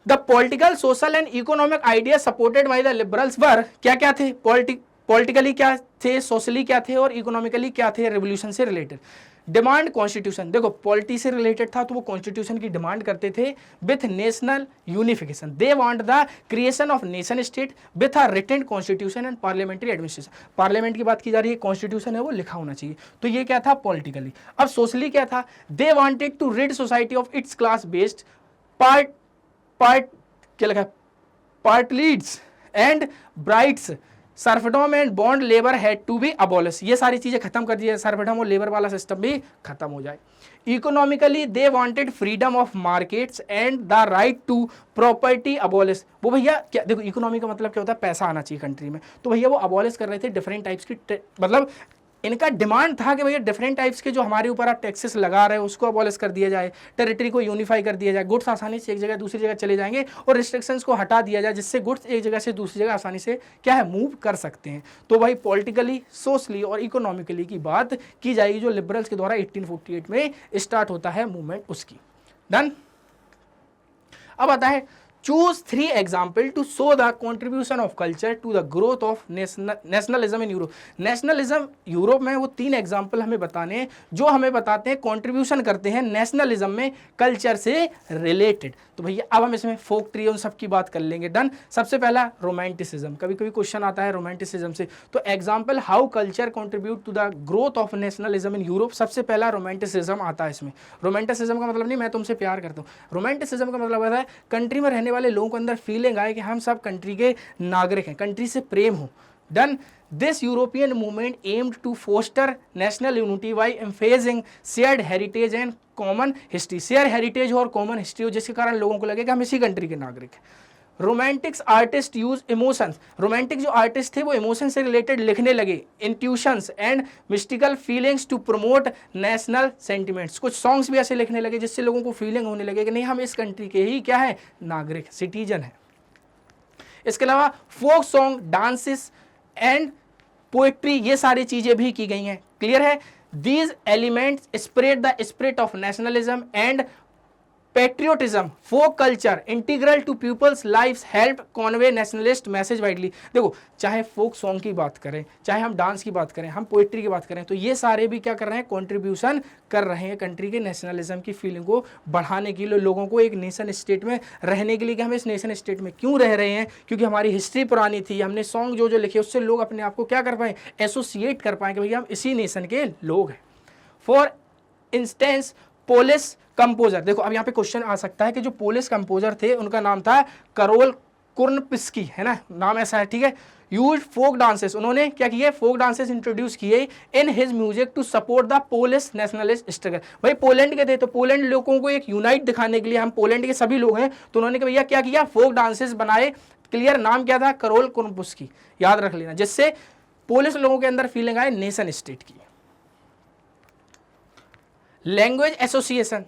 The political social and economic idea supported by the liberals were, क्या क्या थे, पॉलिटिकली क्या थे, सोशली क्या थे और इकोनॉमिकली क्या थे रिवोल्यूशन से रिलेटेड। डिमांड कॉन्स्टिट्यूशन, देखो पॉलिटी से रिलेटेड था तो वो कॉन्स्टिट्यूशन की डिमांड करते थे with national unification. They want the creation of nation state with a written constitution and parliamentary administration. Parliament की बात की जा रही है, कॉन्स्टिट्यूशन है वो लिखा होना चाहिए, तो ये क्या था पॉलिटिकली। अब सोशली क्या था, they wanted to rid society of its class based क्या लिखा है, part leads and brights, serfdom and bond labour had to be abolish. ये सारी चीजें खत्म कर दी जाए, सर्फडम और लेबर वाला सिस्टम भी खत्म हो जाए। Economically they wanted freedom of markets and the right to property abolish. वो भैया क्या, देखो इकोनॉमी का मतलब क्या होता है, पैसा आना चाहिए कंट्री में, तो भैया वो अबॉलिश कर रहे थे डिफरेंट टाइप्स की, मतलब इनका डिमांड था कि भैया डिफरेंट टाइप्स के जो हमारे ऊपर आप टैक्सेस लगा रहे हो उसको अबॉलिश कर दिया जाए, टेरिटरी को यूनिफाई कर दिया जाए, गुड्स आसानी से एक जगह दूसरी जगह चले जाएंगे और रिस्ट्रिक्शंस को हटा दिया जाए, जिससे गुड्स एक जगह से दूसरी जगह आसानी से क्या है मूव कर सकते हैं। तो भाई पॉलिटिकली, सोशली और इकोनॉमिकली की बात की जाएगी जो लिबरल्स के द्वारा 1848 में स्टार्ट होता है मूवमेंट उसकी। डन। अब आता है choose 3 examples to show the contribution of culture to the growth of nationalism in Europe। Nationalism Europe में वो 3 एग्जाम्पल हमें बताने हैं जो हमें बताते हैं कंट्रीब्यूशन करते हैं नेशनलिज्म में कल्चर से रिलेटेड। तो भैया अब हम इसमें फोक ट्री उन सब की बात कर लेंगे। डन। सबसे पहला रोमांटिसिज्म, कभी कभी क्वेश्चन आता है रोमांटिसिज्म से, तो example how culture contribute to the growth of nationalism in Europe. सबसे पहला रोमांटिसिज्म आता है इसमें। रोमांटिसिज्म का मतलब नहीं मैं तुमसे प्यार करता हूँ, रोमांटिसिज्म का मतलब है कंट्री में रहने वाले लोगों को अंदर फीलिंग आए कि हम सब कंट्री के नागरिक हैं, कंट्री से प्रेम हो। Done. This European movement aimed to foster national unity by emphasising shared heritage and common history. Share heritage हो और कॉमन हिस्ट्री हो, जिसके कारण लोगों को लगे कि हम इसी कंट्री के नागरिक हैं। Romantics artist use emotions. Romantic जो आर्टिस्ट थे वो इमोशन से रिलेटेड लिखने लगे, intuitions and mystical feelings to promote national sentiments. कुछ सॉन्ग्स भी ऐसे लिखने लगे जिससे लोगों को फीलिंग होने लगे कि नहीं हम इस कंट्री के ही क्या है नागरिक, सिटीजन है। इसके अलावा folk song, dances and poetry, ये सारी चीजें भी की गई हैं। क्लियर है। These elements spread the spirit of nationalism and patriotism, folk culture integral to people's lifes, help convey nationalist message widely. देखो चाहे फोक सॉन्ग की बात करें, चाहे हम डांस की बात करें, हम पोइट्री की बात करें, तो ये सारे भी क्या कर रहे हैं, कंट्रीब्यूशन कर रहे हैं कंट्री के नेशनलिज्म की फीलिंग को बढ़ाने के लिए, लोगों को एक नेशन स्टेट में रहने के लिए कि हम इस नेशन स्टेट में क्यों रह रहे हैं, क्योंकि हमारी हिस्ट्री पुरानी थी, हमने सॉन्ग जो जो लिखे उससे लोग अपने आप को क्या कर पाए, एसोसिएट कर पाए कि भैया हम इसी नेशन के लोग हैं। फॉर इंस्टेंस पोलिश कंपोजर, देखो अब यहाँ पे क्वेश्चन आ सकता है कि जो पोलिश कंपोजर थे उनका नाम था करोल कुर्नपिस्की, है ना, नाम ऐसा है, ठीक है। यूज फोक डांसेस, उन्होंने क्या किए, फोक डांसेस इंट्रोड्यूस किए in his music to support the Polish nationalist struggle. भाई पोलैंड के थे तो पोलैंड लोगों को एक यूनाइट दिखाने के लिए, हम पोलैंड के सभी लोग हैं, तो उन्होंने भैया क्या किया, फोक डांसेस बनाए। क्लियर, नाम क्या था, करोल कुर्बुस्की, याद रख लेना, जिससे पोलिश लोगों के अंदर फीलिंग आए नेशन स्टेट की। Language association,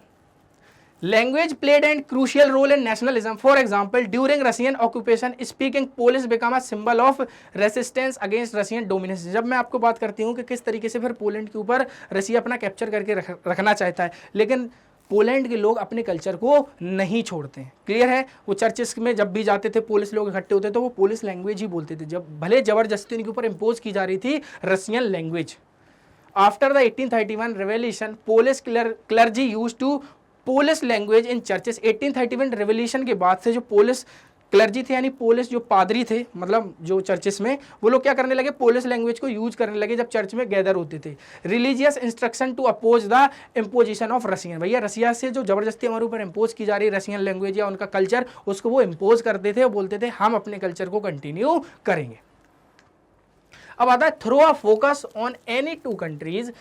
language played a crucial role in nationalism. For example, during Russian occupation, speaking Polish became a symbol of resistance against Russian dominance. जब मैं आपको बात करती हूँ कि किस तरीके से फिर पोलैंड के ऊपर रसिया अपना कैप्चर करके रखना चाहता है, लेकिन पोलैंड के लोग अपने कल्चर को नहीं छोड़ते हैं। क्लियर है, वो चर्चेस में जब भी जाते थे, पोलिश लोग इकट्ठे होते तो वो पोलिश लैंग्वेज ही बोलते थे, जब भले जबरदस्ती उनके ऊपर इम्पोज की जा रही थी Russian language. After the 1831 revolution, Polish clergy used to Polish language in churches. 1831 revolution के बाद से जो पोलिश क्लर्जी थे, यानी पोलिश जो पादरी थे, मतलब जो चर्चेस में, वो लोग क्या करने लगे, पोलिश लैंग्वेज को यूज करने लगे जब चर्च में गैदर होते थे। Religious instruction to oppose the imposition of Russian, भैया रसिया से जो जबरदस्ती हमारे ऊपर इम्पोज की जा रही है रसियन लैंग्वेज या उनका कल्चर, उसको वो इम्पोज करते थे और बोलते थे हम अपने कल्चर को कंटिन्यू करेंगे। अब आता है throw a focus on any two countries,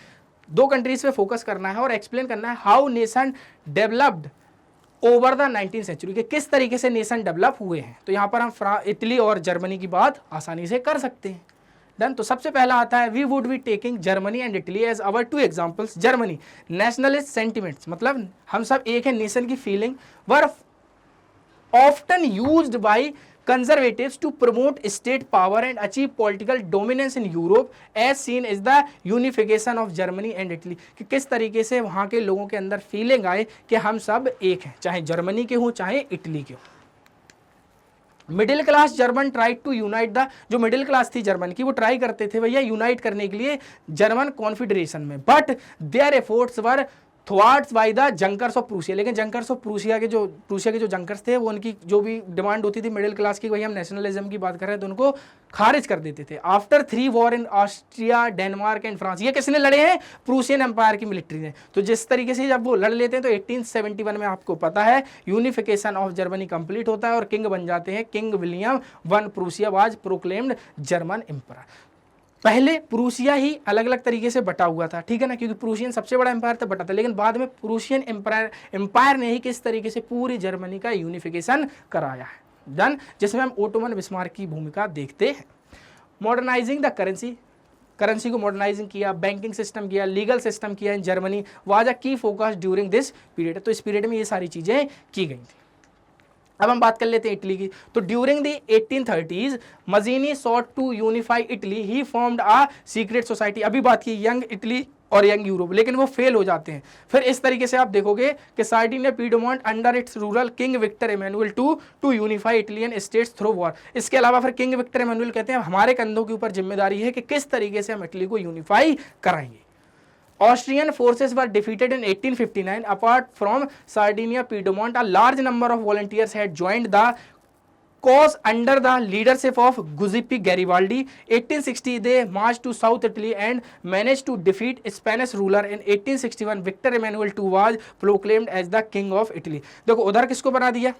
दो कंट्रीज पे फोकस करना है और एक्सप्लेन करना है how nation developed over the 19th century, के किस तरीके से नेशन डेवलप हुए हैं। तो यहाँ पर हम इटली और जर्मनी की बात आसानी से कर सकते हैं। डन, तो सबसे पहला आता है we would be taking Germany and Italy as our two examples. Germany, nationalist sentiments, मतलब हम सब एक है, नेशन की feeling were often used by conservatives to promote state power and achieve political dominance in Europe as seen as the unification of Germany and Italy, कि किस तरीके से वहाँ के लोगों के अंदर फीलिंग आए कि हम सब एक हैं, चाहे जर्मनी के हो चाहे इटली के हो। Middle class German try to unite the, जो मिडिल क्लास थी जर्मन की, वो ट्राई करते थे भैया यूनाइट करने के लिए जर्मन कॉन्फेडरेशन में, बट देयर एफर्ट्स वर थ्वाट्स by the Junkers of Prussia, लेकिन जंकर्स ऑफ प्रूसिया के जो जंकर्स थे, वो उनकी जो भी डिमांड होती थी मिडिल क्लास की, वही हम नेशनलिज्म की बात कर रहे हैं, तो उनको खारिज कर देते थे। After 3 war in Austria, Denmark and France, ये किसने लड़े हैं, प्रूसियन एम्पायर की मिलिट्री ने। तो जिस तरीके से जब वो लड़ लेते हैं तो 1871 में आपको पता है यूनिफिकेशन ऑफ जर्मनी कंप्लीट होता है और किंग बन जाते हैं king William one. Prussia was proclaimed German emperor. पहले प्रूसिया ही अलग अलग तरीके से बटा हुआ था, ठीक है ना, क्योंकि प्रूसियन सबसे बड़ा एम्पायर था, बटा था, लेकिन बाद में प्रूसियन एम्पायर ने ही किस तरीके से पूरी जर्मनी का यूनिफिकेशन कराया है। डन, जिसमें हम ओटोमन बिस्मार्क की भूमिका देखते हैं। मॉडर्नाइजिंग द करेंसी को मॉडर्नाइजिंग किया, बैंकिंग सिस्टम किया, लीगल सिस्टम किया इन जर्मनी वाज अ की फोकस ड्यूरिंग दिस पीरियड। तो इस पीरियड में ये सारी चीजें की गई थी। अब हम बात कर लेते हैं इटली की। तो during the 1830s Mazzini sought to unify Italy, he formed a secret society. अभी बात की यंग इटली और यंग यूरोप, लेकिन वो फेल हो जाते हैं। फिर इस तरीके से आप देखोगे कि Sardinia Piedmont under its ruler king Victor Emmanuel to unify Italian states through war. इसके अलावा फिर किंग विक्टर इमैनुअल कहते हैं हमारे कंधों के ऊपर जिम्मेदारी है कि किस तरीके से हम इटली को यूनिफाई कराएंगे। Austrian forces were defeated in 1859. Apart from Sardinia, Piedmont, a large number of volunteers had joined the cause under the leadership of Giuseppe Garibaldi. 1860, they marched to South Italy and managed to defeat Spanish ruler. In 1861, Victor Emmanuel II was proclaimed as the king of Italy. देखो उधर किसको बना दिया,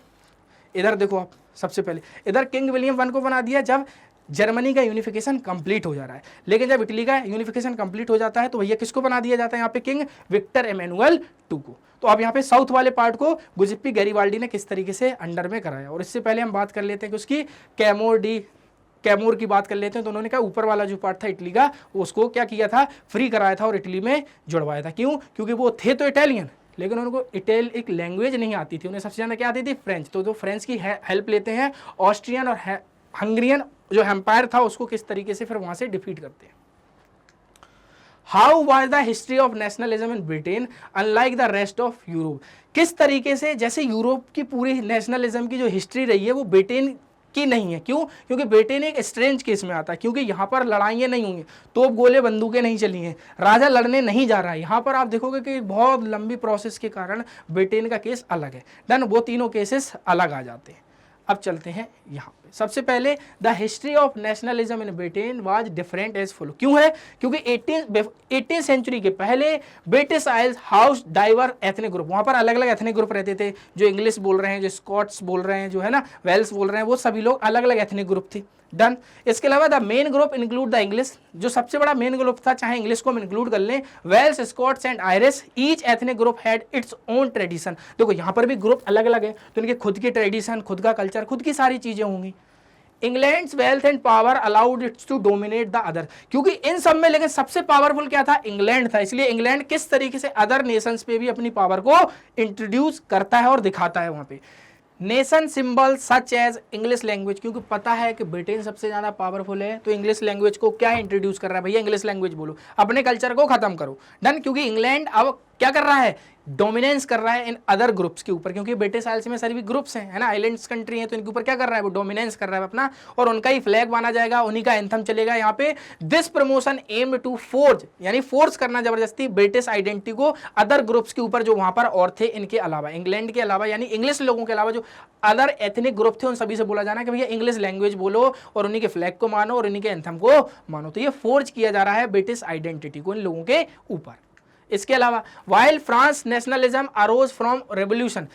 इधर देखो आप, सबसे पहले इधर किंग विलियम वन को बना दिया जब जर्मनी का यूनिफिकेशन कंप्लीट हो जा रहा है, लेकिन जब इटली का यूनिफिकेशन कंप्लीट हो जाता है तो भैया किसको बना दिया जाता है यहाँ पे, किंग विक्टर इमैनुअल II को। तो अब यहाँ पे साउथ वाले पार्ट को गुजिप्पी गैरिबाल्डी ने किस तरीके से अंडर में कराया। और इससे पहले हम बात कर लेते हैं कि उसकी कैमोर की बात कर लेते हैं। तो उन्होंने कहा ऊपर वाला जो पार्ट था इटली का, उसको क्या किया था, फ्री कराया था और इटली में जुड़वाया था। क्यों, क्योंकि वो थे तो इटालियन, लेकिन उनको एक लैंग्वेज नहीं आती थी, उन्हें सबसे ज़्यादा क्या आती थी, फ्रेंच। तो फ्रेंच की हेल्प लेते हैं, ऑस्ट्रियन और हंगरियन जो एम्पायर था उसको किस तरीके से फिर वहां से डिफीट करते हैं। How was the history of nationalism in Britain unlike the rest of Europe, किस तरीके से, जैसे यूरोप की पूरी नेशनलिज्म की जो हिस्ट्री रही है वो ब्रिटेन की नहीं है। क्यों, क्योंकि ब्रिटेन एक स्ट्रेंज केस में आता है, क्योंकि यहाँ पर लड़ाइयाँ नहीं होंगी, तोप गोले बंदूकें नहीं चली हैं, राजा लड़ने नहीं जा रहा है। यहाँ पर आप देखोगे कि बहुत लंबी प्रोसेस के कारण ब्रिटेन का केस अलग है। डन, वो तीनों केसेस अलग आ जाते हैं। अब चलते हैं यहाँ पे। सबसे पहले the history of nationalism in Britain was different as follow. क्यों है? क्योंकि 18th सेंचुरी के पहले British Isles house diverse ethnic group, वहां पर अलग अलग एथनिक ग्रुप रहते थे, जो इंग्लिश बोल रहे हैं, जो स्कॉट्स बोल रहे हैं, जो है ना वेल्स बोल रहे हैं, वो सभी लोग अलग अलग एथनिक ग्रुप थे। डन। इसके अलावा the main group include the English, जो सबसे बड़ा मेन ग्रुप था, चाहे इंग्लिश को हम इंक्लूड कर लें, Welsh, Scots and Irish. Each ethnic group had its own tradition. देखो यहाँ पर भी ग्रुप अलग अलग है, तो इनके खुद की ट्रेडिशन, खुद का कल्चर, खुद की सारी चीजें होंगी। England's wealth and power allowed its to dominate the other, क्योंकि इन सब में लेकिन सबसे पावरफुल क्या था? इंग्लैंड था। इसलिए इंग्लैंड किस तरीके से अदर नेशंस पे भी अपनी पावर को इंट्रोड्यूस करता है और दिखाता है वहां पे। Nation symbol such as English language, क्योंकि पता है कि ब्रिटेन सबसे ज्यादा पावरफुल है, तो इंग्लिश लैंग्वेज को क्या इंट्रोड्यूस कर रहा है? भैया इंग्लिश लैंग्वेज बोलो, अपने कल्चर को खत्म करो। डन। क्योंकि इंग्लैंड अब क्या कर रहा है? डोमिनेंस कर रहा है इन अदर ग्रुप्स के ऊपर, क्योंकि ब्रिटिश आइल्स में सारी भी ग्रुप्स हैं, है ना, आइलैंड्स कंट्री हैं, तो इनके ऊपर क्या कर रहा है? वो डोमिनेंस कर रहा है अपना, और उनका ही फ्लैग माना जाएगा, उन्हीं का एंथम चलेगा यहाँ पे। This promotion aim to forge, यानी फोर्स करना जबरदस्ती ब्रिटिश आइडेंटिटी को अदर ग्रुप्स के ऊपर जो वहां पर और थे, इनके अलावा, इंग्लैंड के अलावा, यानी इंग्लिश लोगों के अलावा जो अदर एथनिक ग्रुप थे, उन सभी से बोला जाना कि भैया इंग्लिश लैंग्वेज बोलो और उन्हीं के फ्लैग को मानो और उन्हीं के एंथम को मानो। तो ये फोर्ज किया जा रहा है ब्रिटिश आइडेंटिटी को इन लोगों के ऊपर। इसके अलावा while France nationalism arrows from revolution,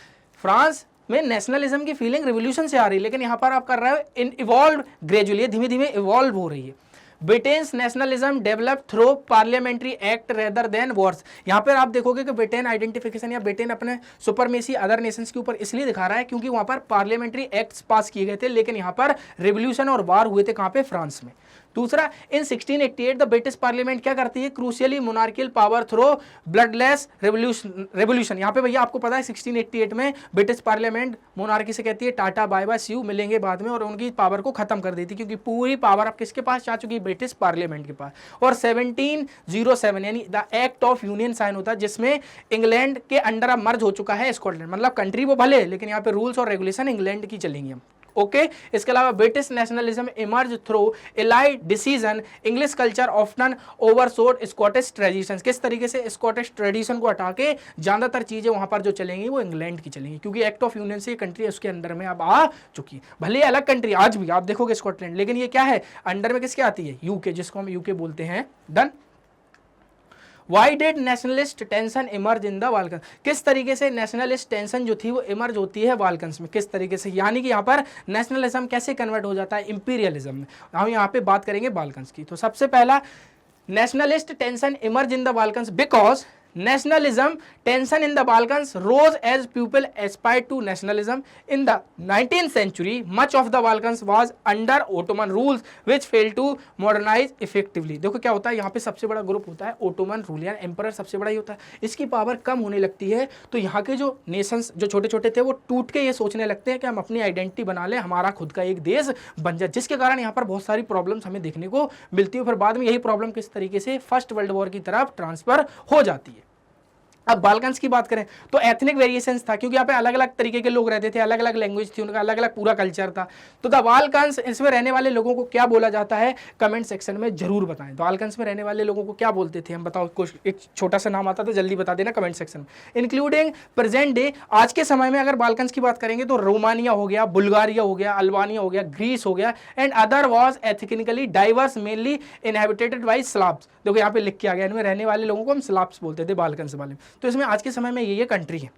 France में नेशनलिज्म की फीलिंग रिवोल्यूशन से आ रही है, लेकिन यहां पर आप कर रहे हो इन इवॉल्व ग्रेजुअली, धीमे धीमे इवॉल्व हो रही है। Britain's nationalism develop through parliamentary act rather than Wars. यहां पर आप देखोगे कि ब्रिटेन आइडेंटिफिकेशन या ब्रिटेन अपने सुपरमेसी अदर नेशंस के ऊपर इसलिए दिखा रहा है क्योंकि वहां पर पार्लियामेंट्री एक्ट्स पास किए गए थे, लेकिन यहां पर रिवोल्यूशन और वार हुए थे। कहां पे? फ्रांस में। दूसरा, इन 1688 द ब्रिटिश पार्लियामेंट क्या करती है? Crucially monarchial power through bloodless revolution. यहाँ पे भैया आपको पता है 1688 में ब्रिटिश पार्लियामेंट मोनार्की से कहती है tata bye bye see you, मिलेंगे बाद में, और उनकी पावर को खत्म कर देती, क्योंकि पूरी पावर अब किसके पास जा चुकी है? ब्रिटिश पार्लियामेंट के पास। और 1707 यानी the act of union sign होता है, जिसमें इंग्लैंड के अंडर अब मर्ज हो चुका है स्कॉटलैंड, मतलब कंट्री वो भले, लेकिन यहाँ पे रूल्स और रेगुलेशन इंग्लैंड की चलेंगी हम। ओके। इसके अलावा British nationalism emerge through allied decision, English culture often overshadowed Scottish traditions. किस तरीके से स्कॉटिश ट्रेडिशन को हटा के ज्यादातर चीजें वहां पर जो चलेंगी वो इंग्लैंड की चलेंगी, क्योंकि एक्ट ऑफ यूनियन से ये कंट्री उसके अंडर में अब आ चुकी है। भले अलग कंट्री आज भी आप देखोगे स्कॉटलैंड, लेकिन ये क्या है? अंडर में किसके आती है? यूके, जिसको हम यूके बोलते हैं। Done. Why did nationalist tension emerge in the Balkan, किस तरीके से नेशनलिस्ट टेंशन जो थी वो इमर्ज होती है बाल्कन्स में, किस तरीके से, यानी कि यहाँ पर नेशनलिज्म कैसे कन्वर्ट हो जाता है इंपीरियलिज्म में। हम यहाँ पे बात करेंगे बाल्कन्स की। तो सबसे पहला, nationalist tension emerge in the Balkans because nationalism tension in the Balkans rose as people aspired to nationalism. In the 19th century, much of the Balkans was under Ottoman rules which failed to modernize effectively. देखो क्या होता है यहाँ पे, सबसे बड़ा group होता है ओटोमन रूल, यानी एम्परर सबसे बड़ा ही होता है, इसकी पावर कम होने लगती है, तो यहाँ के जो नेशंस जो छोटे छोटे थे वो टूट के ये सोचने लगते हैं कि हम अपनी आइडेंटिटी बना लें, हमारा खुद का एक देश बन जाए, जिसके कारण यहाँ पर बहुत सारी प्रॉब्लम्स हमें देखने को मिलती है। फिर बाद में यही प्रॉब्लम किस तरीके से फर्स्ट वर्ल्ड वॉर की तरफ ट्रांसफर हो जाती है। अब बाल्कन्स की बात करें तो एथनिक वेरिएशंस था, क्योंकि यहाँ पे अलग अलग तरीके के लोग रहते थे, अलग अलग लैंग्वेज थी, उनका अलग अलग पूरा कल्चर था। तो द बाल्कन्स, इसमें रहने वाले लोगों को क्या बोला जाता है? कमेंट सेक्शन में जरूर बताएं। बाल्कन्स में रहने वाले लोगों को क्या बोलते थे हम? बताओ, कुछ एक छोटा सा नाम आता तो जल्दी बता देना कमेंट सेक्शन में। इंक्लूडिंग प्रेजेंट डे, आज के समय में अगर बाल्कन्स की बात करेंगे तो रोमानिया हो गया, बुल्गारिया हो गया, अल्बानिया हो गया, ग्रीस हो गया, and other was ethically diverse mainly inhabited by Slavs. देखो यहाँ पे लिख के आ गया, इनमें रहने वाले लोगों को हम स्लाव्स बोलते थे बाल्कन्स वाले। तो इसमें आज के समय में ये कंट्री है।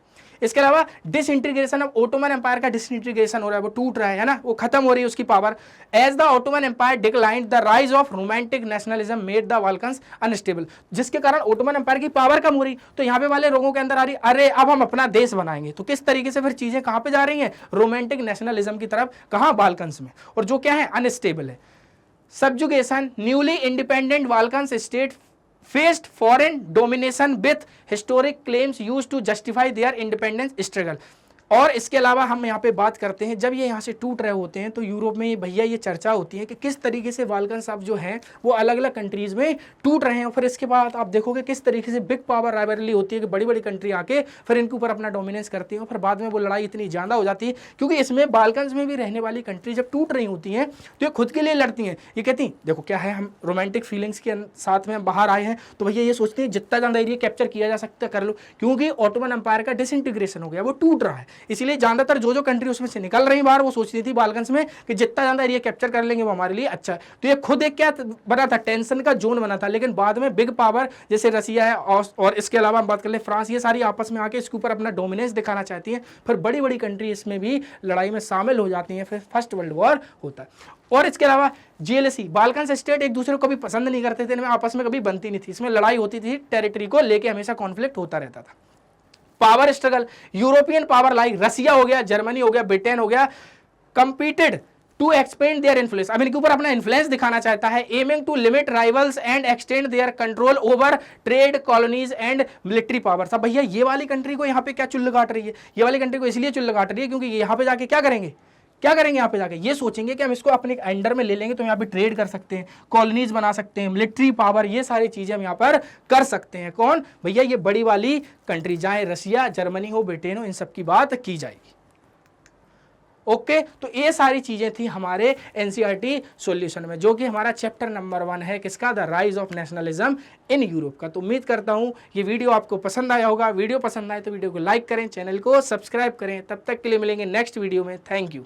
इसके अलावा डिसइंटीग्रेशन, अब ओटोमन एम्पायर का डिसइंटीग्रेशन हो रहा है, वो टूट रहा है ना, वो खत्म हो रही है उसकी power. As the Ottoman Empire declined, the rise of romantic nationalism made the Balkans unstable, जिसके कारण ओटोमन एम्पायर की पावर कम हो रही, तो यहाँ पे वाले लोगों के अंदर आ रही, अरे अब हम अपना देश बनाएंगे। तो किस तरीके से फिर चीजें कहां पे जा रही हैं? रोमांटिक नेशनलिज्म की तरफ। कहां? बाल्कन्स में। और जो क्या है? अनस्टेबल है। Subjugation, newly independent Balkans state faced foreign domination with historic claims used to justify their independence struggle। और इसके अलावा हम यहाँ पे बात करते हैं, जब ये यहाँ से टूट रहे होते हैं तो यूरोप में भैया ये चर्चा होती है कि किस तरीके से बाल्कन्स अब जो हैं वो अलग अलग कंट्रीज में टूट रहे हैं। फिर इसके बाद आप देखोगे किस तरीके से बिग पावर राइवलरी होती है कि बड़ी बड़ी कंट्री आके फिर इनके ऊपर अपना डोमिनेंस करती है, और फिर बाद में वो लड़ाई इतनी ज़्यादा हो जाती है, क्योंकि इसमें बाल्कन्स में भी रहने वाली कंट्री जब टूट रही होती हैं तो ये खुद के लिए लड़ती हैं। ये कहती हैं देखो क्या है, हम रोमांटिक फीलिंग्स के साथ में हम बाहर आए हैं, तो भैया ये सोचते हैं जितना ज़्यादा एरिया कैप्चर किया जा सकता है कर लो, क्योंकि ऑटोमन एम्पायर का डिसइंटीग्रेशन हो गया, वो टूट रहा है। इसलिए ज़्यादातर जो कंट्री उसमें से निकल रही बाहर वो सोचती थी बाल्कन्स में कि जितना ज़्यादा एरिया कैप्चर कर लेंगे वो हमारे लिए अच्छा है। तो ये खुद एक क्या बना था, टेंशन का जोन बना था। लेकिन बाद में बिग पावर जैसे रसिया है और इसके अलावा हम बात कर ले फ्रांस, ये सारी आपस में आके इसके ऊपर अपना डोमिनेंस दिखाना चाहती हैं। फिर बड़ी बड़ी कंट्री इसमें भी लड़ाई में शामिल हो जाती हैं, फिर फर्स्ट वर्ल्ड वॉर होता है। और इसके अलावा जीएलसी, बाल्कन स्टेट एक दूसरे को कभी पसंद नहीं करते थे, इनमें आपस में कभी बनती नहीं थी, इसमें लड़ाई होती थी, टेरिटरी को लेके हमेशा कॉन्फ्लिक्ट होता रहता था। Power struggle, European power like Russia हो गया, जर्मनी हो गया, ब्रिटेन हो गया, competed to expand their influence, अब इनके ऊपर अपना इन्फ्लुएंस दिखाना चाहता है, aiming to limit rivals and extend their control over trade, colonies and military powers. अब भैया ये वाली कंट्री को यहाँ पे क्या चुल्ल काट रही है, ये वाली कंट्री को इसलिए चुल्ल काट रही है क्योंकि यहाँ पे जाके क्या करेंगे यहाँ पे जाके ये सोचेंगे कि हम इसको अपने अंडर में ले लेंगे तो यहाँ पे ट्रेड कर सकते हैं, कॉलोनीज बना सकते हैं, मिलिट्री पावर, ये सारी चीजें हम यहाँ पर कर सकते हैं। कौन भैया, ये बड़ी वाली कंट्री, चाहे रसिया, जर्मनी हो, ब्रिटेन हो, इन सब की बात की जाएगी। ओके, तो ये सारी चीजें थी हमारे एनसीईआरटी सॉल्यूशन में, जो कि हमारा चैप्टर नंबर 1 है, किसका, the rise of nationalism in Europe का। तो उम्मीद करता हूं ये वीडियो आपको पसंद आया होगा। वीडियो पसंद आए तो वीडियो को लाइक करें, चैनल को सब्सक्राइब करें। तब तक के लिए मिलेंगे नेक्स्ट वीडियो में। Thank you.